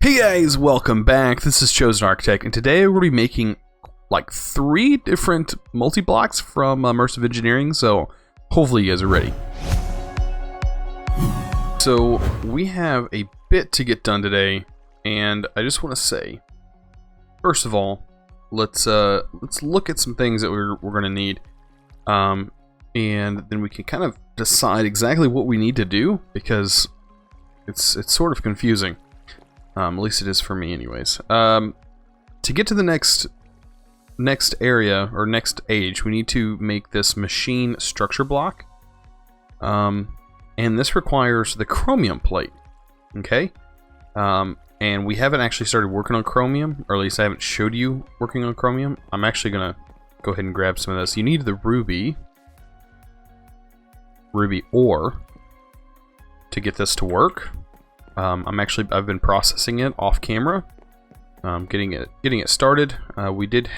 Hey guys, welcome back. This is ChosenArchitect, and today we'll be making like 3 different multi-blocks from Immersive Engineering, so hopefully you guys are ready. So we have a bit to get done today, and I just want to say, first of all, let's look at some things that we're going to need, and then we can kind of decide exactly what we need to do, because it's sort of confusing. At least it is for me anyways. To get to the next area, or next age, we need to make this machine structure block. And this requires the chromium plate. Okay? And we haven't actually started working on chromium, or at least I haven't showed you working on chromium. I'm actually going to go ahead and grab some of this. You need the ruby ore to get this to work. I've been processing it off camera, getting it started. We did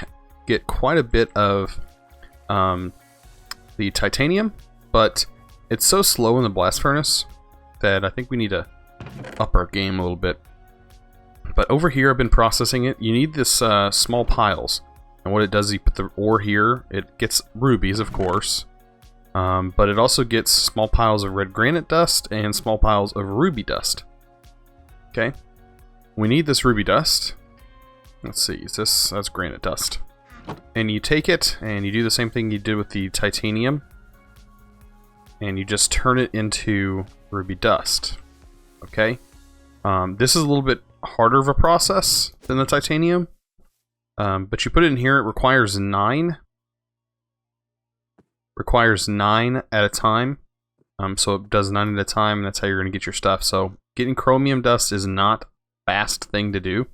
get quite a bit of the titanium, but it's so slow in the blast furnace that I think we need to up our game a little bit. But over here, I've been processing it. You need this small piles, and what it does is you put the ore here. It gets rubies, of course, but it also gets small piles of red granite dust and small piles of ruby dust. Okay, we need this ruby dust. Let's see, that's granite dust. And you take it and you do the same thing you did with the titanium, and you just turn it into ruby dust. Okay, this is a little bit harder of a process than the titanium, but you put it in here. It requires 9 at a time. So it does 9 at a time, and that's how you're going to get your stuff. So getting chromium dust is not a fast thing to do,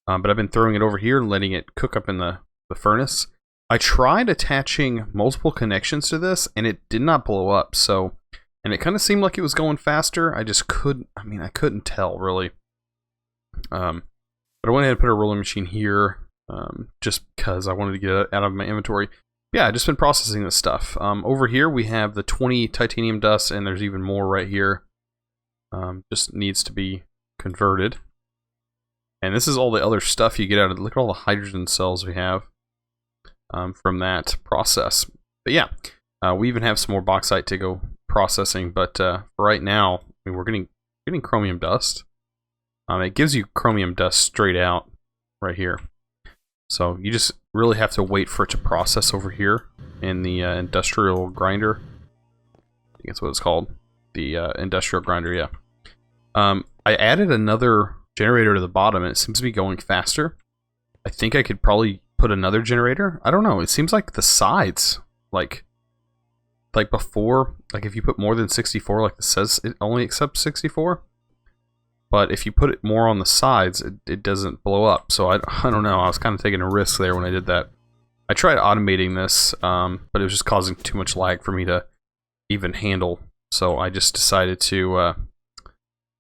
but I've been throwing it over here and letting it cook up in the furnace. I tried attaching multiple connections to this, and it did not blow up. And it kind of seemed like it was going faster. I couldn't tell really. But I went ahead and put a rolling machine here, just because I wanted to get it out of my inventory. Yeah, I've just been processing this stuff. Over here we have the 20 titanium dust, and there's even more right here. Just needs to be converted. And this is all the other stuff you get out of it. Look at all the hydrogen cells we have from that process. But yeah, we even have some more bauxite to go processing. But for right now, we're getting chromium dust. It gives you chromium dust straight out right here. So you just really have to wait for it to process over here in the industrial grinder. I think that's what it's called. The industrial grinder, yeah. I added another generator to the bottom, and it seems to be going faster. I think I could probably put another generator. I don't know. It seems like the sides, like before, like if you put more than 64, like it says it only accepts 64. But if you put it more on the sides, it doesn't blow up. So I don't know. I was kind of taking a risk there when I did that. I tried automating this, but it was just causing too much lag for me to even handle. So I just decided to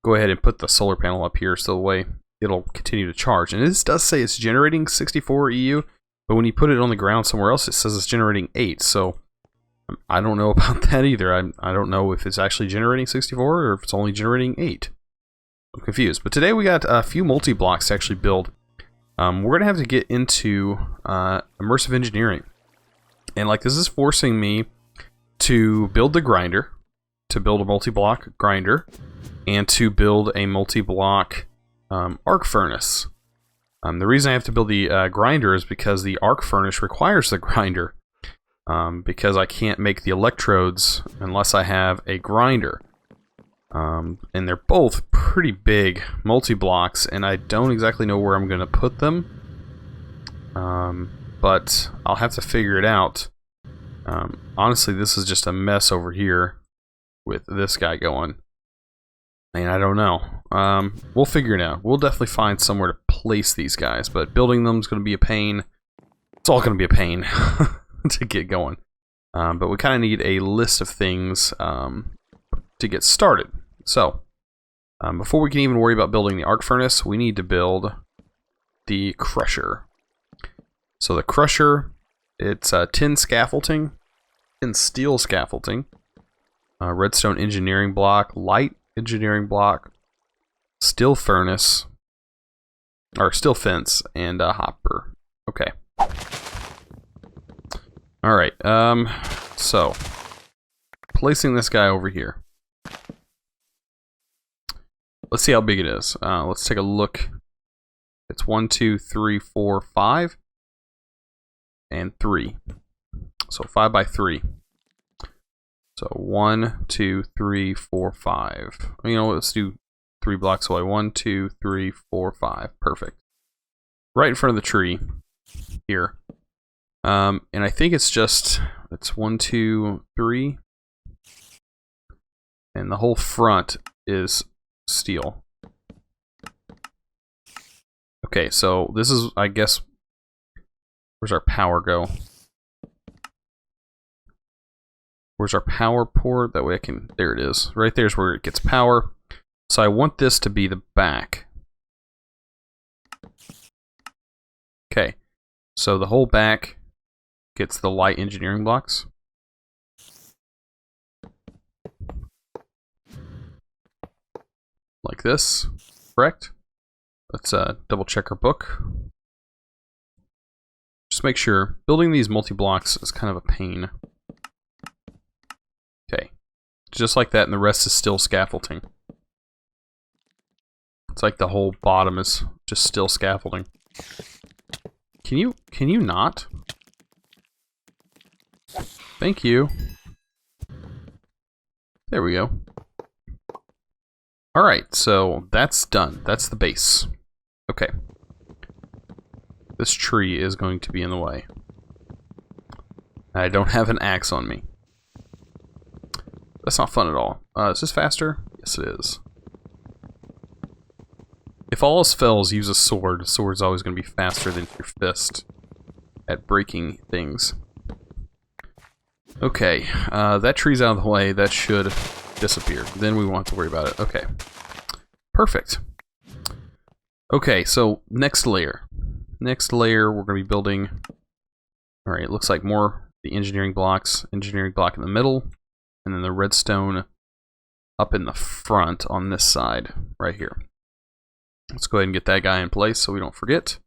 go ahead and put the solar panel up here so the way it'll continue to charge. And this does say it's generating 64 EU, but when you put it on the ground somewhere else, it says it's generating 8. So I don't know about that either. I don't know if it's actually generating 64 or if it's only generating 8. I'm confused. But today we got a few multi-blocks to actually build. We're going to have to get into Immersive Engineering. And like this is forcing me to build the grinder, to build a multi-block grinder, and to build a multi-block arc furnace. The reason I have to build the grinder is because the arc furnace requires the grinder, because I can't make the electrodes unless I have a grinder. And they're both pretty big multi-blocks, and I don't exactly know where I'm going to put them. But I'll have to figure it out. Honestly, this is just a mess over here with this guy going. And I don't know. We'll figure it out. We'll definitely find somewhere to place these guys, but building them is going to be a pain. It's all going to be a pain to get going. But we kind of need a list of things to get started. So, before we can even worry about building the arc furnace, we need to build the crusher. So the crusher, it's tin scaffolding, tin steel scaffolding, redstone engineering block, light engineering block, steel furnace, or steel fence and a hopper. Okay. All right. So placing this guy over here. Let's see how big it is. Let's take a look. It's 1, 2, 3, 4, 5, and 3. So 5 by 3. So 1, 2, 3, 4, 5. You know what? Let's do 3 blocks away. 1, 2, 3, 4, 5. Perfect. Right in front of the tree here. And I think it's 1, 2, 3. And the whole front is steel. Okay, so this is, I guess, where's our power go? Where's our power port? That way I can, there it is. Right there's where it gets power. So I want this to be the back. Okay, so the whole back gets the light engineering blocks. Like this, correct? Let's double check our book. Just make sure, building these multi-blocks is kind of a pain. Okay, just like that, and the rest is still scaffolding. It's like the whole bottom is just still scaffolding. Can you not? Thank you. There we go. Alright, so that's done. That's the base. Okay. This tree is going to be in the way. I don't have an axe on me. That's not fun at all. Is this faster? Yes, it is. If all else fails, use a sword. A sword's always going to be faster than your fist at breaking things. Okay, that tree's out of the way. That should disappear. Then we won't have to worry about it. Okay. Perfect. Okay, so next layer. Next layer, we're going to be building... Alright, it looks like more the engineering blocks. Engineering block in the middle. And then the redstone up in the front on this side, right here. Let's go ahead and get that guy in place so we don't forget.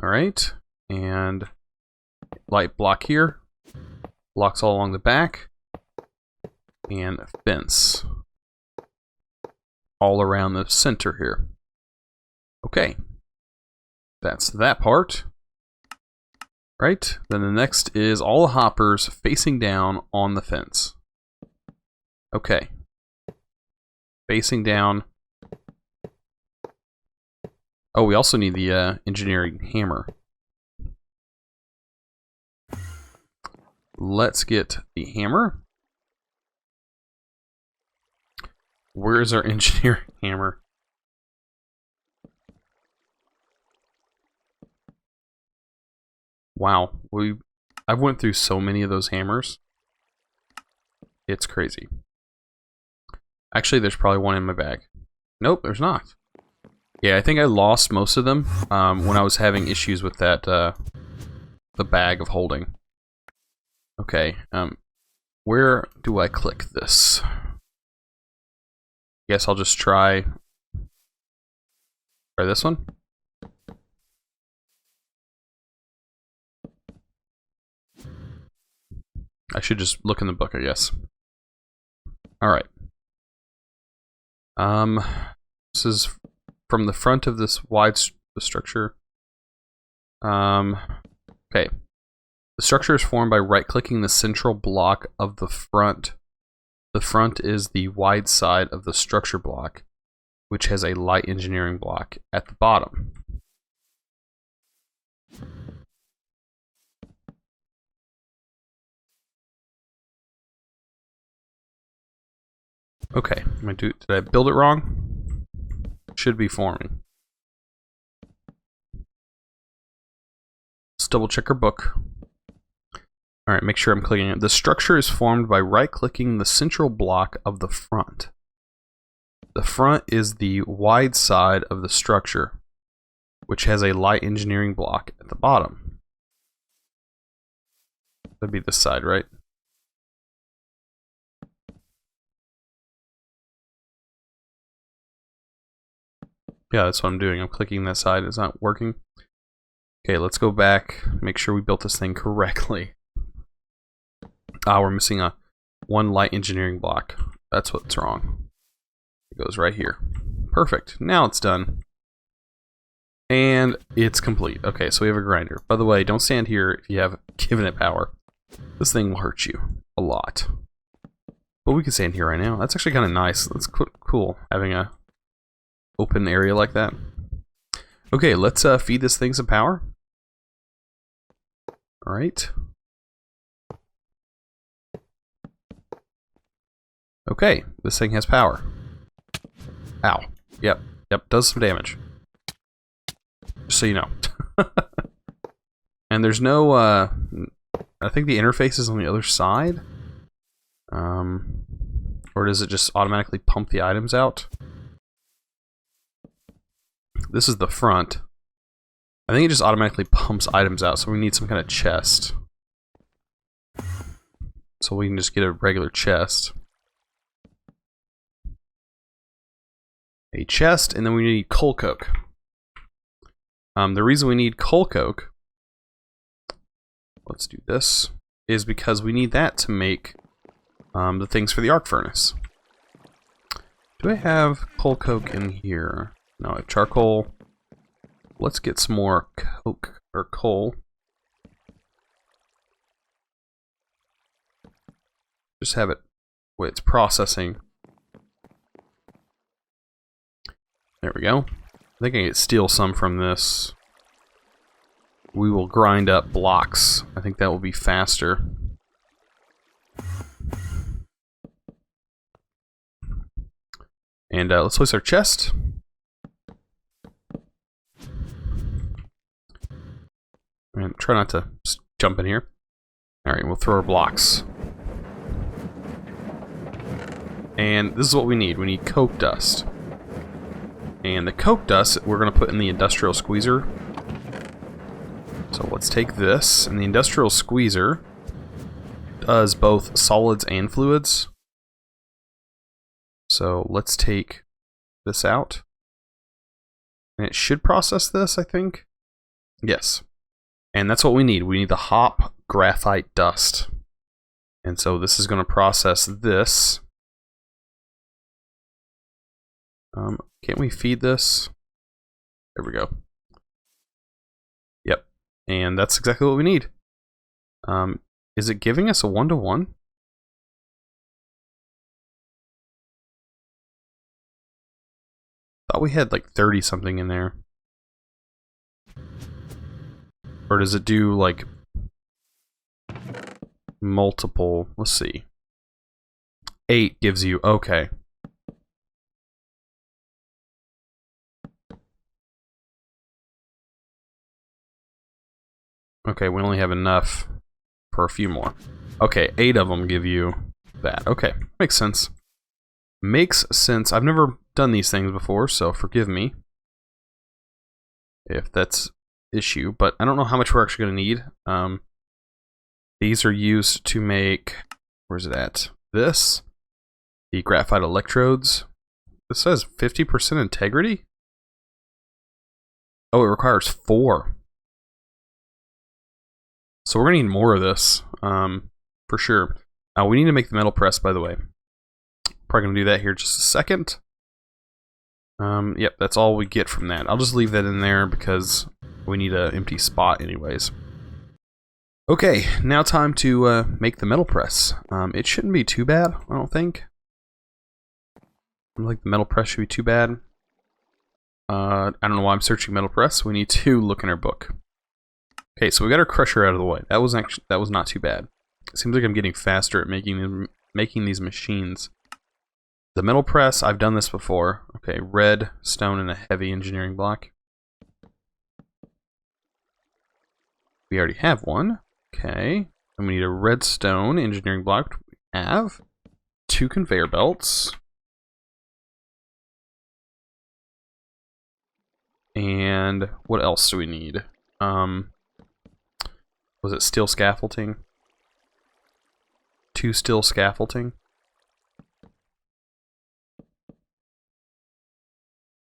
Alright, and light block here. Blocks all along the back. And fence. All around the center here. Okay. That's that part. Right? Then the next is all the hoppers facing down on the fence. Okay. Facing down. Oh, we also need the engineering hammer. Let's get the hammer. Where is our engineering hammer? Wow, I went through so many of those hammers. It's crazy. Actually, there's probably one in my bag. Nope, there's not. Yeah, I think I lost most of them when I was having issues with that the bag of holding. Okay, where do I click this? Guess I'll just try this one. I should just look in the book, I guess. Alright. This is from the front of this wide structure. Okay. The structure is formed by right-clicking the central block of the front. The front is the wide side of the structure block, which has a light engineering block at the bottom. Okay, did I build it wrong? Should be forming. Let's double check our book. Alright, make sure I'm clicking it. The structure is formed by right-clicking the central block of the front. The front is the wide side of the structure, which has a light engineering block at the bottom. That'd be this side, right? Yeah, that's what I'm doing. I'm clicking that side. It's not working. Okay, let's go back. Make sure we built this thing correctly. Ah, we're missing one light engineering block. That's what's wrong. It goes right here. Perfect. Now it's done. And it's complete. Okay, so we have a grinder. By the way, don't stand here if you have given it power. This thing will hurt you a lot. But we can stand here right now. That's actually kind of nice. That's cool, having a open area like that. Okay, let's feed this thing some power. Alright. Okay, this thing has power. Ow. Yep, does some damage. Just so you know. And there's no, I think the interface is on the other side. Or does it just automatically pump the items out? This is the front. I think it just automatically pumps items out, so we need some kind of chest. So we can just get a regular chest. A chest, and then we need coal coke. The reason we need coal coke, let's do this, is because we need that to make the things for the arc furnace. Do I have coal coke in here? No, I have charcoal. Let's get some more coke or coal. Just have it where it's processing. There we go. I think I can steal some from this. We will grind up blocks. I think that will be faster. And let's place our chest. And try not to jump in here. Alright, we'll throw our blocks. And this is what we need. We need coke dust. And the coke dust we're going to put in the industrial squeezer. So let's take this. And the industrial squeezer does both solids and fluids. So let's take this out. And it should process this, I think. Yes. And that's what we need. We need the hop graphite dust. And so this is going to process this. Can't we feed this? There we go. Yep. And that's exactly what we need. Is it giving us a 1-to-1? Thought we had like 30 something in there. Or does it do like multiple? Let's see. 8 gives you, okay. Okay, we only have enough for a few more. Okay, 8 of them give you that. Okay, makes sense. Makes sense. I've never done these things before, so forgive me if that's issue, but I don't know how much we're actually going to need. These are used to make, where's it at? This, the graphite electrodes. This says 50% integrity? Oh, it requires 4. So we're going to need more of this, for sure. We need to make the metal press, by the way. Probably going to do that here in just a second. Yep, that's all we get from that. I'll just leave that in there because we need an empty spot anyways. Okay, now time to make the metal press. It shouldn't be too bad, I don't think. I don't think the metal press should be too bad. I don't know why I'm searching metal press. We need to look in our book. Okay, so we got our crusher out of the way. That was not too bad. It seems like I'm getting faster at making these machines. The metal press, I've done this before. Okay, red stone and a heavy engineering block. We already have one. Okay, and we need a redstone engineering block. We have 2 conveyor belts. And what else do we need? Was it steel scaffolding? 2 steel scaffolding.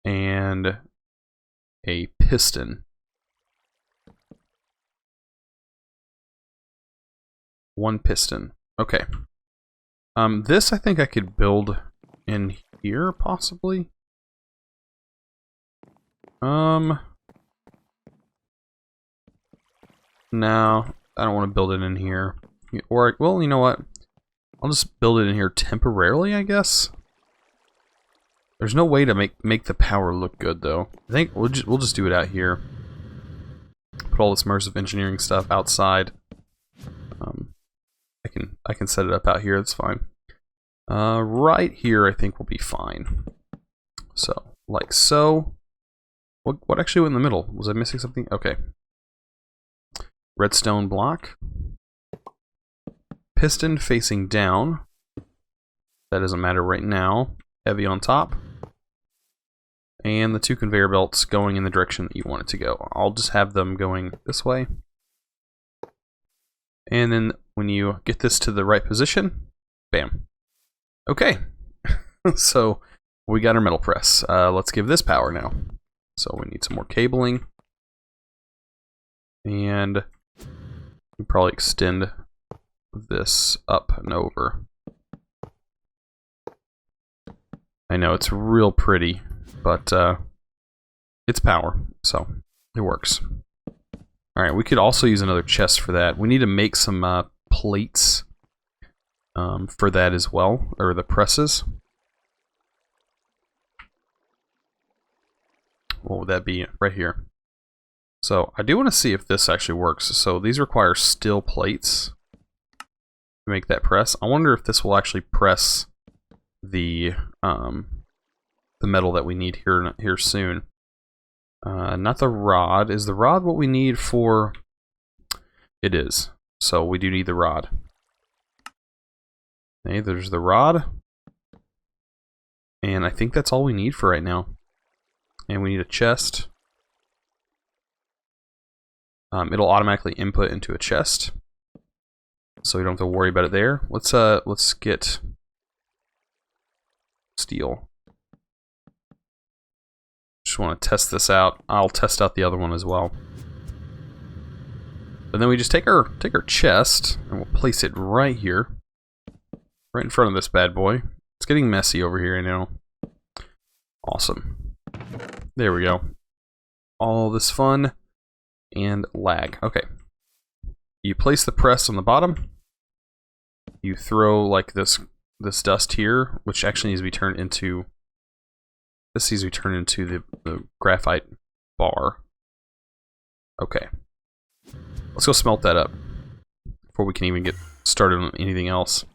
and a piston. One piston. Okay. This I think I could build in here, possibly. No, I don't want to build it in here. Or, well, you know what? I'll just build it in here temporarily, I guess. There's no way to make the power look good, though. I think we'll just do it out here. Put all this immersive engineering stuff outside. I can set it up out here. That's fine. Right here, I think will be fine. So, like so. What actually went in the middle? Was I missing something? Okay. Redstone block. Piston facing down. That doesn't matter right now. Heavy on top. And the two conveyor belts going in the direction that you want it to go. I'll just have them going this way. And then when you get this to the right position, bam. Okay. So we got our metal press. Let's give this power now. So we need some more cabling. And we probably extend this up and over. I know it's real pretty, but it's power, so it works. Alright, we could also use another chest for that. We need to make some plates for that as well, or the presses. What would that be? Right here. So I do want to see if this actually works. So these require steel plates to make that press. I wonder if this will actually press the metal that we need here soon. Not the rod. Is the rod what we need for? It is. So we do need the rod. Okay, there's the rod. And I think that's all we need for right now. And we need a chest. It'll automatically input into a chest, so we don't have to worry about it there. Let's get steel. Just want to test this out. I'll test out the other one as well. And then we just take our chest and we'll place it right here, right in front of this bad boy. It's getting messy over here, I know. Awesome. There we go. All this fun and lag. Okay. You place the press on the bottom. You throw like this dust here, which actually needs to be turned into. This needs to be turned into the graphite bar. Okay. Let's go smelt that up before we can even get started on anything else.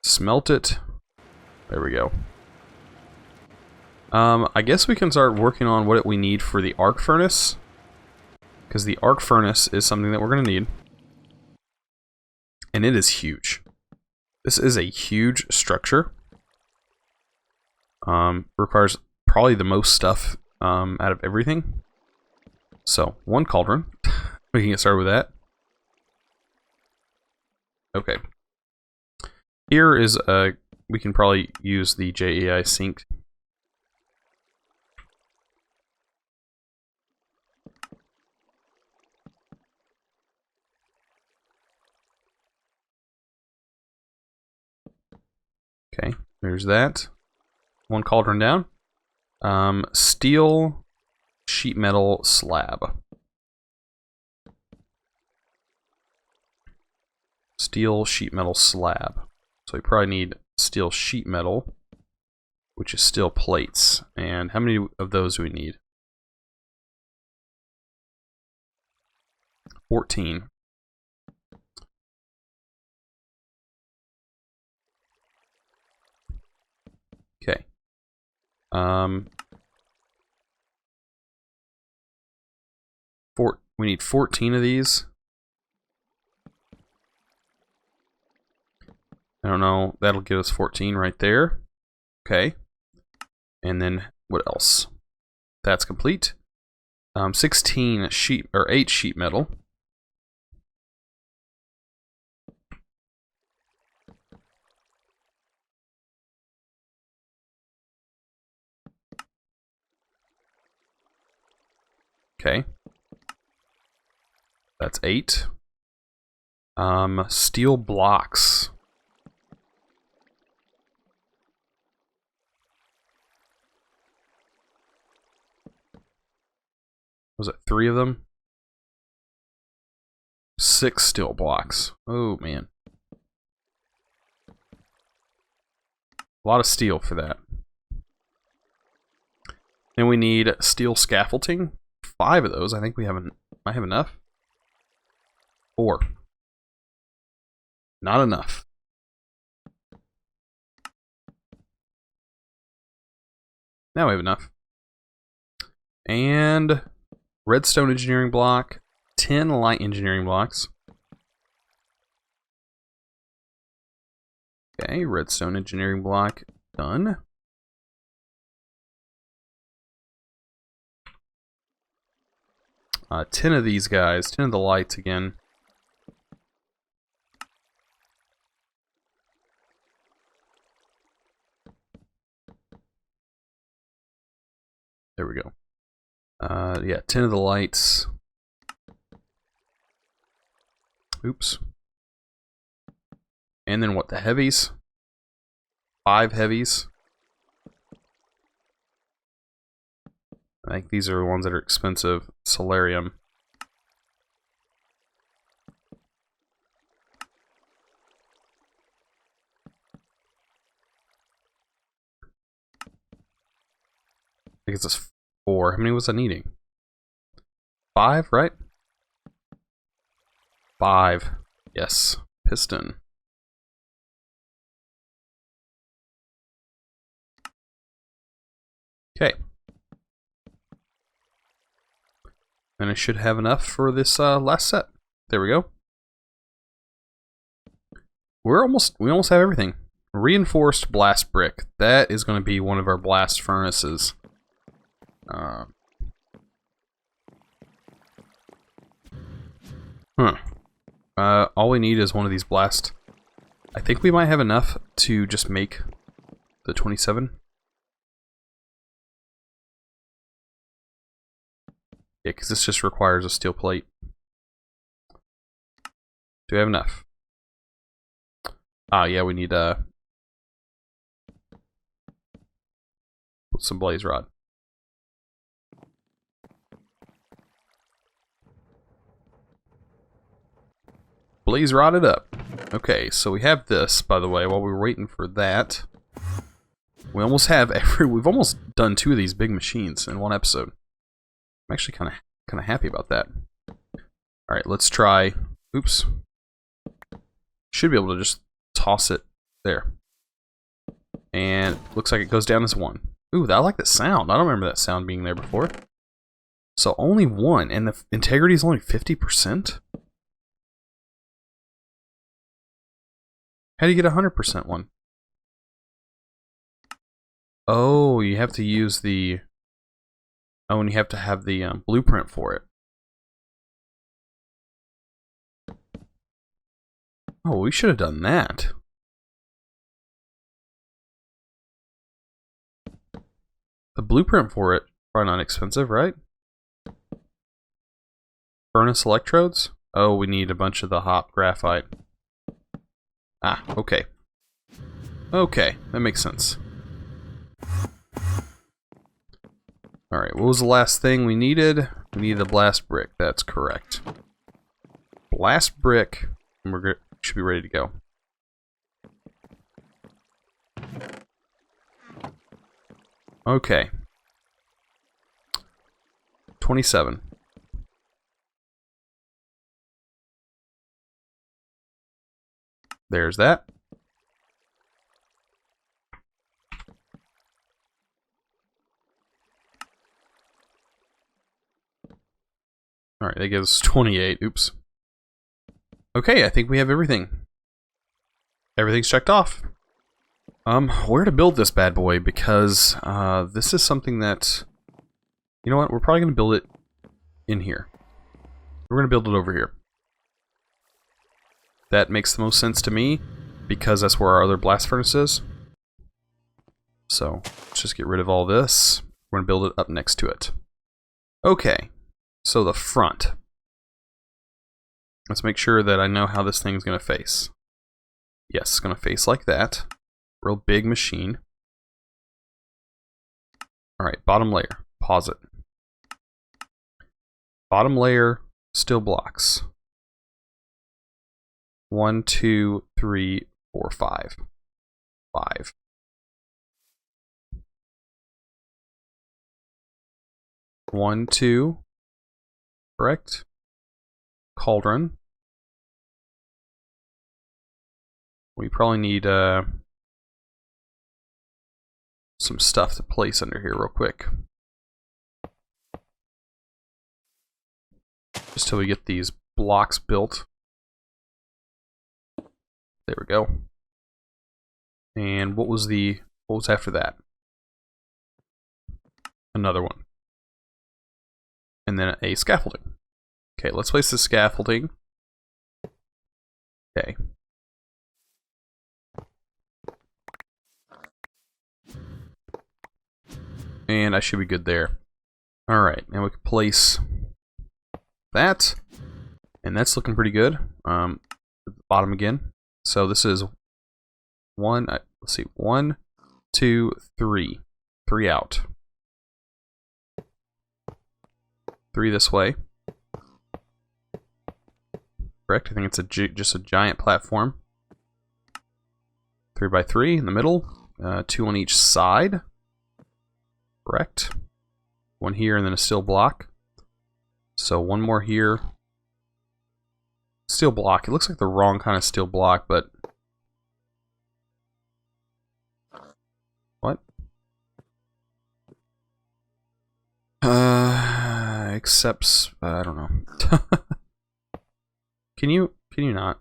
Smelt it. There we go. I guess we can start working on what we need for the arc furnace, because the arc furnace is something that we're going to need, and it is huge. This is a huge structure. Requires probably the most stuff out of everything. So, one cauldron. We can get started with that. Okay. Here is we can probably use the JEI sink. Okay, there's that. One cauldron down. Steel sheet metal slab. Steel sheet metal slab. So we probably need steel sheet metal, which is steel plates. And how many of those do we need? 14. Okay. We need 14 of these. I don't know. That'll give us 14 right there. Okay. And then what else? That's complete. 16 sheet or 8 sheet metal. Okay. That's 8. Steel blocks. Was it 3 of them? 6 steel blocks. Oh, man. A lot of steel for that. And we need steel scaffolding. 5 of those. I think we might have enough. 4. Not enough. Now we have enough. And redstone engineering block. 10 light engineering blocks. Okay, redstone engineering block done. Uh, 10 of these guys, 10 of the lights again. There we go. Yeah, 10 of the lights. Oops. And then what, the heavies? 5 heavies. I think these are the ones that are expensive. Solarium. I guess it's 4. How many was I needing? 5, right? 5. Yes. Piston. Okay. And I should have enough for this last set. There we go. We almost have everything. Reinforced blast brick. That is going to be one of our blast furnaces. All we need is one of these blast. I think we might have enough to just make the 27. Yeah, because this just requires a steel plate. Do we have enough? Ah, yeah, we need put some blaze rod. Blaze rod it up. Okay, so we have this, by the way, while we were waiting for that. We almost have we've almost done 2 of these big machines in one episode. I'm actually kind of happy about that. All right, let's try. Oops. Should be able to just toss it there. And looks like it goes down as 1. Ooh, I like the sound. I don't remember that sound being there before. So only 1, and the integrity is only 50%? How do you get 100% one? Oh, you have to use the... Oh, and you have to have the blueprint for it. Oh, we should have done that. The blueprint for it, probably not expensive, right? Furnace electrodes? Oh, we need a bunch of the hop graphite. Ah, okay. Okay, that makes sense. Alright, what was the last thing we needed? We needed a blast brick, that's correct. Blast brick, and we should be ready to go. Okay. 27. There's that. Alright, that gives 28. Oops. Okay, I think we have everything. Everything's checked off. Where to build this bad boy? Because this is something that... You know what? We're probably going to build it in here. We're going to build it over here. That makes the most sense to me, because that's where our other blast furnace is. So, let's just get rid of all this. We're going to build it up next to it. Okay. So the front. Let's make sure that I know how this thing's going to face. Yes, it's going to face like that. Real big machine. Alright, bottom layer. Pause it. Bottom layer, steel blocks. 1, 2, 3, 4, 5. 5. One, two. Correct. Cauldron. We probably need some stuff to place under here real quick. Just till we get these blocks built. There we go. And what was after that? Another one. And then a scaffolding. Okay, let's place the scaffolding. Okay. And I should be good there. Alright, now we can place that. And that's looking pretty good. At the bottom again. So this is one, let's see, 1, 2, 3. 3 out. 3 this way. Correct, I think it's just a giant platform. 3 by 3 in the middle. 2 on each side. Correct. 1 here and then a steel block. So 1 more here. Steel block. It looks like the wrong kind of steel block, but... What? Accepts... I don't know. Can you not?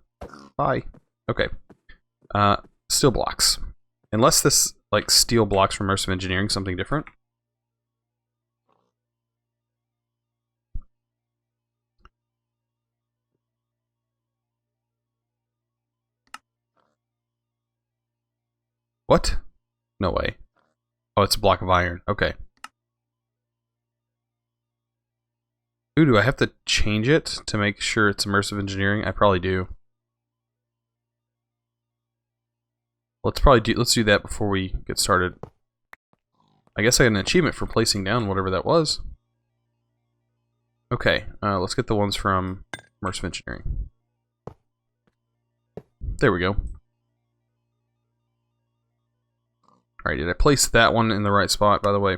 Bye. Okay. Steel blocks. Unless this, like, steel blocks from Immersive Engineering, something different. What? No way. Oh, it's a block of iron. Okay. Ooh, do I have to change it to make sure it's Immersive Engineering? I probably do. Let's do that before we get started. I guess I got an achievement for placing down whatever that was. Okay, let's get the ones from Immersive Engineering. There we go. Alright, did I place that one in the right spot, by the way?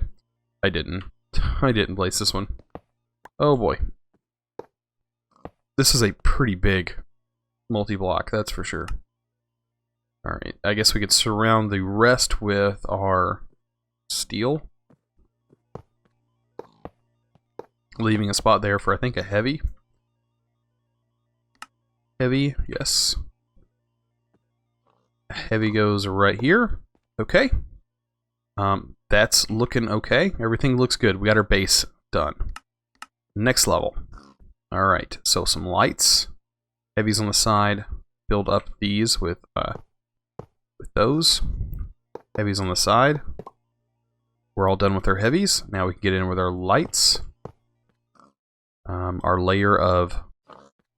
I didn't. I didn't place this one. Oh boy. This is a pretty big multi-block, that's for sure. Alright, I guess we could surround the rest with our steel. Leaving a spot there for, I think, a heavy. Heavy, yes. Heavy goes right here. Okay. That's looking okay. Everything looks good. We got our base done. Next level. Alright, so some lights. Heavies on the side. Build up these with those. Heavies on the side. We're all done with our heavies. Now we can get in with our lights. Our layer of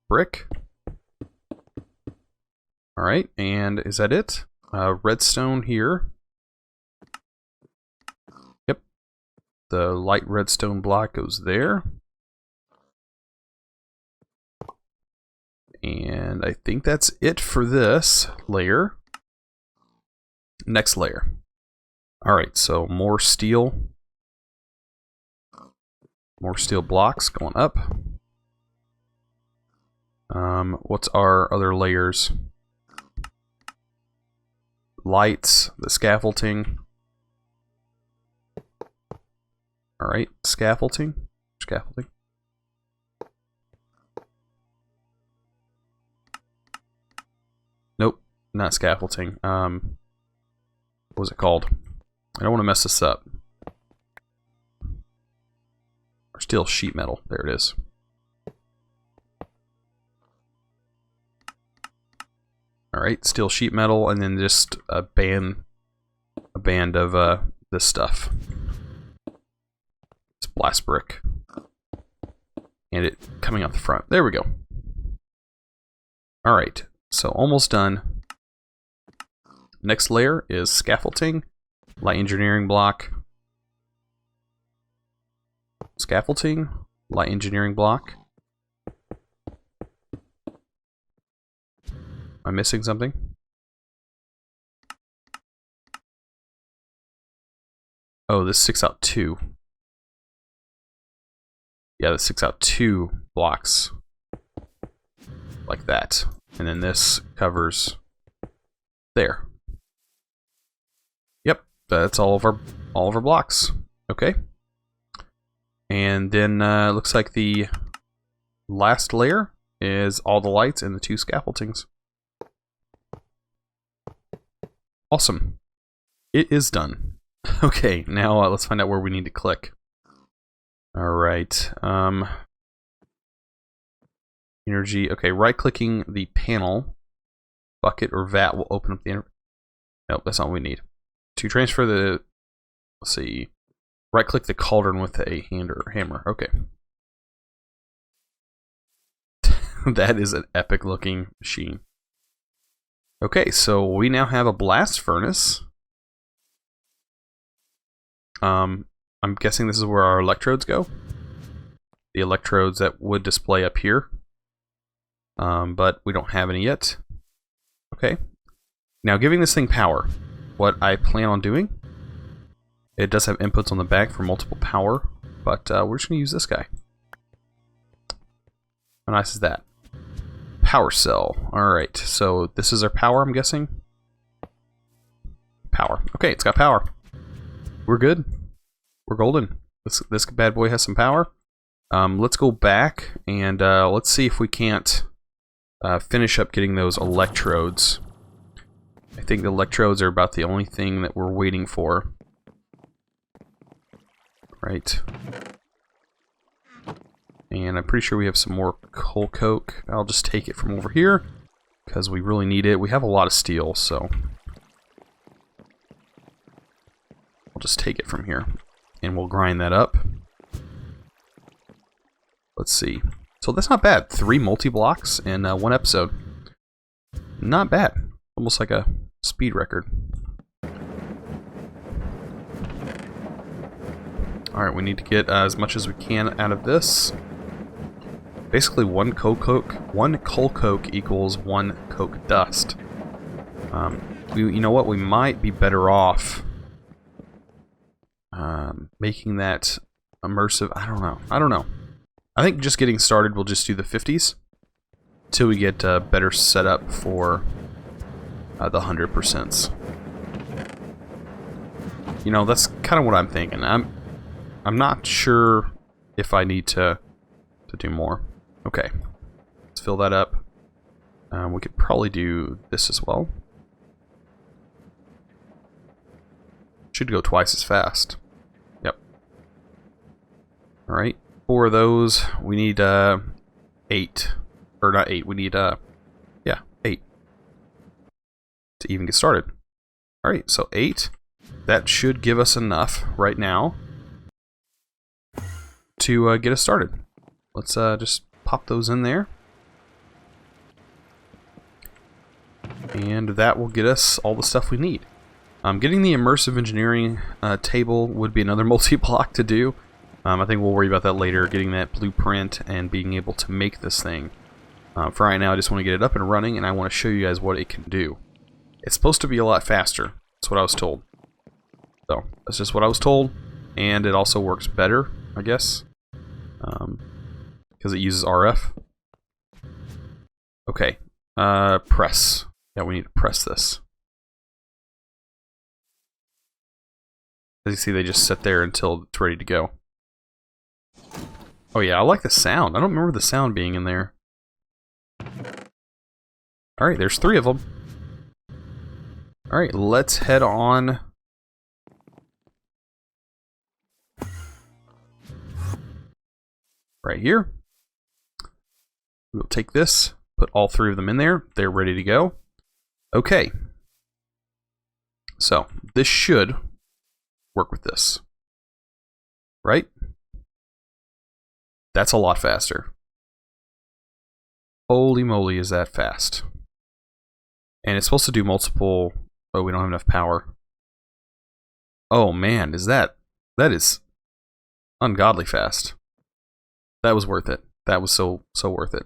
brick. Alright, and is that it? Redstone here. Yep. The light redstone block goes there. And I think that's it for this layer. Next layer. Alright, so more steel. More steel blocks going up. What's our other layers? Lights, the scaffolding. Alright, scaffolding. Scaffolding. Nope, not scaffolding. What was it called? I don't want to mess this up. Or steel sheet metal. There it is. Alright, steel sheet metal, and then just a band of this stuff. It's blast brick. and it coming out the front. There we go. Alright, so almost done. Next layer is scaffolding, light engineering block, scaffolding, light engineering block. Am I missing something? Oh, this sticks out 2. Yeah, this sticks out 2 blocks. Like that. And then this covers there. Yep, that's all of our blocks. Okay. And then looks like the last layer is all the lights and the 2 scaffoldings. Awesome. It is done. Okay, now let's find out where we need to click. Alright. Energy. Okay, right-clicking the panel, bucket or vat will open up the... Nope, that's not what we need. To transfer the... Let's see. Right-click the cauldron with a hammer. Okay. That is an epic-looking machine. Okay, so we now have a blast furnace. I'm guessing this is where our electrodes go. The electrodes that would display up here. But we don't have any yet. Okay. Now giving this thing power. What I plan on doing. It does have inputs on the back for multiple power. But we're just going to use this guy. How nice is that? Power cell. Alright, so this is our power, I'm guessing. Power. Okay, it's got power. We're good. We're golden. This bad boy has some power. Let's go back and let's see if we can't finish up getting those electrodes. I think the electrodes are about the only thing that we're waiting for. Right. And I'm pretty sure we have some more coal coke. I'll just take it from over here because we really need it. We have a lot of steel, so I'll just take it from here and we'll grind that up. Let's see. So that's not bad. 3 multi-blocks in 1 episode. Not bad. Almost like a speed record. Alright, we need to get as much as we can out of this. Basically, one coal coke equals 1 coke dust. You know what? We might be better off making that immersive. I don't know. I think just getting started, we'll just do the 50s till we get better setup for the 100%. You know, that's kind of what I'm thinking. I'm not sure if I need to do more. Okay, let's fill that up. We could probably do this as well. Should go twice as fast. Yep. All right. 4 of those. We need 8, or not 8. We need yeah, 8 to even get started. All right, so 8. That should give us enough right now to get us started. Let's just pop those in there, and that will get us all the stuff we need. Getting the immersive engineering table would be another multi-block to do. I think we'll worry about that later, getting that blueprint and being able to make this thing. For right now, I just want to get it up and running, and I want to show you guys what it can do. It's supposed to be a lot faster. That's what I was told. So, that's just what I was told, and it also works better, I guess, because it uses RF. Okay, press. Yeah, we need to press this. As you see, they just sit there until it's ready to go. Oh yeah, I like the sound. I don't remember the sound being in there. Alright, there's 3 of them. Alright, let's head on. Right here. We'll take this, put all 3 of them in there. They're ready to go. Okay. So, this should work with this. Right? That's a lot faster. Holy moly, is that fast. And it's supposed to do multiple... Oh, we don't have enough power. Oh man, that is ungodly fast. That was worth it. That was so worth it.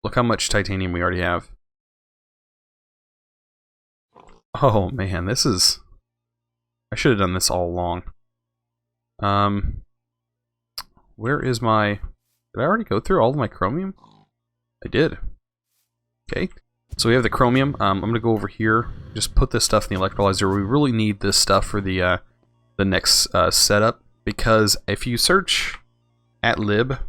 Look how much titanium we already have. Oh man, this is... I should have done this all along. Where is my... Did I already go through all of my chromium? I did. Okay. So we have the chromium. I'm going to go over here. Just put this stuff in the electrolyzer. We really need this stuff for the next setup. Because if you search at lib,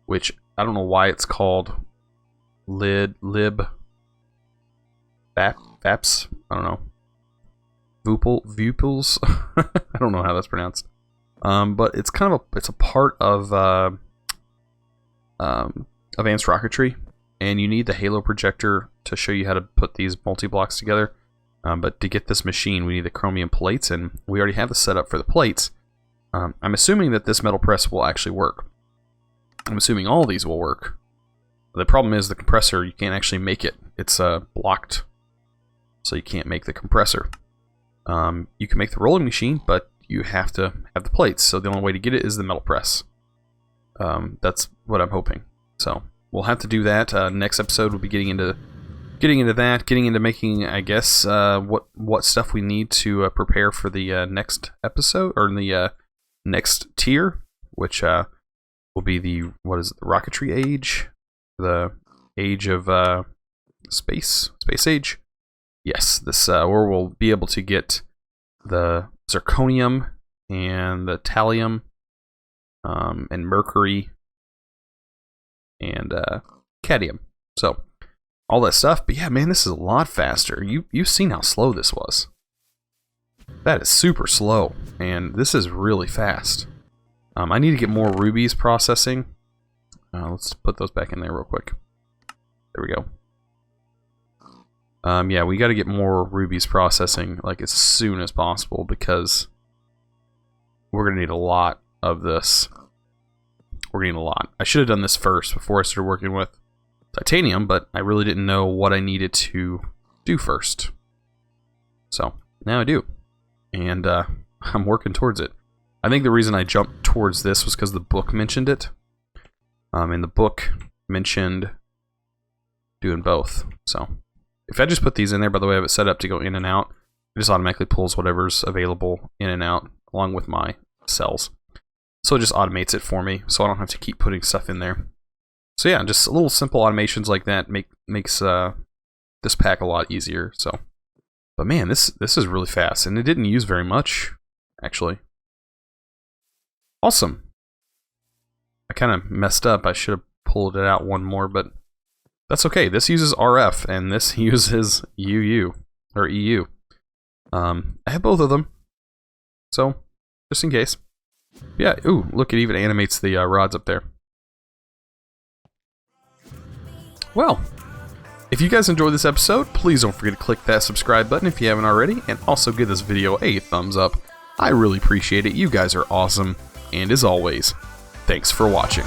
which I don't know why it's called lib vaps. I don't know. Vupils. I don't know how that's pronounced. But it's kind of a part of advanced rocketry, and you need the halo projector to show you how to put these multi-blocks together. But to get this machine, we need the chromium plates, and we already have the setup for the plates. I'm assuming that this metal press will actually work. I'm assuming all of these will work. The problem is the compressor, you can't actually make it. It's blocked, so you can't make the compressor. You can make the rolling machine, but you have to have the plates, so the only way to get it is the metal press. That's what I'm hoping. So we'll have to do that. Next episode we'll be getting into that, getting into making, I guess, what stuff we need to prepare for the next episode, or the next tier, which will be the rocketry age, the age of space age. Yes, this where we'll be able to get the zirconium and the thallium and mercury and cadmium. So all that stuff. But yeah, man, this is a lot faster. You've seen how slow this was. That is super slow, and this is really fast. I need to get more rubies processing. Let's put those back in there real quick. There we go. Yeah, we got to get more rubies processing like as soon as possible, because we're going to need a lot of this. We're going to need a lot. I should have done this first before I started working with titanium, but I really didn't know what I needed to do first. So now I do, and I'm working towards it. I think the reason I jumped towards this was because the book mentioned it. And the book mentioned doing both. So if I just put these in there, by the way, I have it set up to go in and out. It just automatically pulls whatever's available in and out along with my cells. So it just automates it for me, so I don't have to keep putting stuff in there. So yeah, just little simple automations like that makes this pack a lot easier. So, but man, this is really fast, and it didn't use very much, actually. Awesome. I kind of messed up. I should have pulled it out one more, but that's okay. This uses RF, and this uses UU, or EU. I have both of them, so just in case. Yeah, ooh, look, it even animates the rods up there. Well, if you guys enjoyed this episode, please don't forget to click that subscribe button if you haven't already, and also give this video a thumbs up. I really appreciate it. You guys are awesome, and as always, thanks for watching.